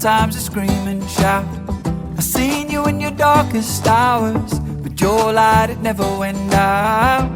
sometimes I scream and shout. I seen you in your darkest hours, but your light, it never went out.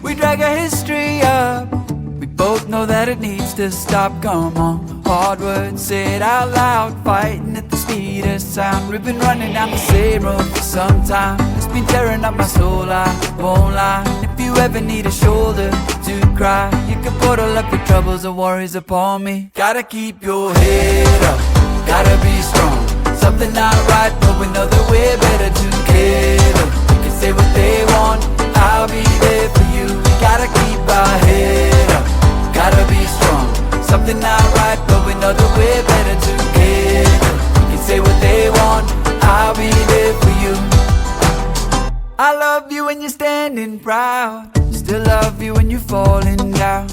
We drag our history up, we both know that it needs to stop. Come on, hard words said out loud, fighting at the speed of sound. We've been running down the same road for some time. It's been tearing up my soul, I won't lie. If you ever need a shoulder to cry, you can bottle up your troubles and worries upon me. Gotta keep your head up, gotta be strong. Something not right, but we know that we're better together. You can say what they want, I'll be there for you. We gotta keep our head up, gotta be strong. Something not right, but we know that we're better together. You can say what they want, I'll be there for you. I love you when you're standing proud, still love you when you're falling down.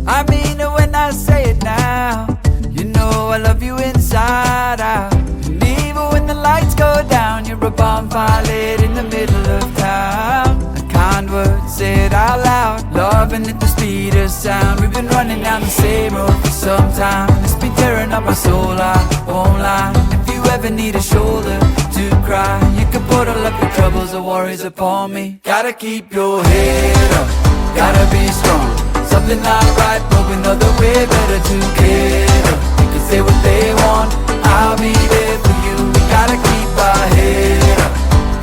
I mean it when I say it now, you know I love you inside out. And even when the lights go down, you're a bonfire lit in the middle of town. A kind word said out loud, loving at the speed of sound. We've been running down the same road for some time. It's been tearing up my soul, I won't lie. If you ever need a shoulder to cry, you can bottle up your troubles or worries upon me. Gotta keep your head up, gotta be strong. Something not right, but we know that we're better together. You can say what they want, I'll be there for you. We gotta keep our head up,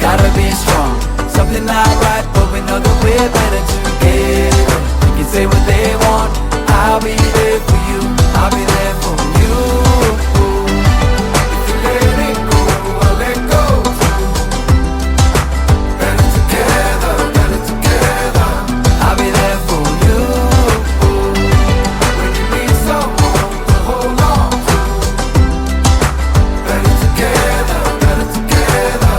gotta be strong. Something not right, but we know that we're better together. You can say what they want, I'll be there for you. I'll be there for you. If you let it go, I'll let go too. Better together, better together. I'll be there for you. When you need someone to hold on to. Better together, better together.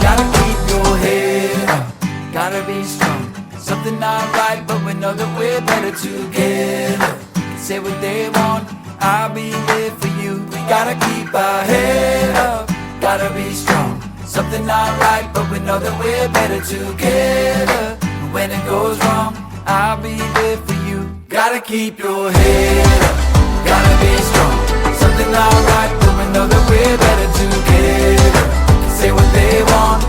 Gotta keep your head up, gotta be strong. Something not right, but we know that we're better together. Say what they want, I'll be there for you. We gotta keep our head up, gotta be strong. Something not right, but we know that we're better together. And when it goes wrong, I'll be there for you. Gotta keep your head up, gotta be strong. Something not right, but we know that we're better together. Say what they want,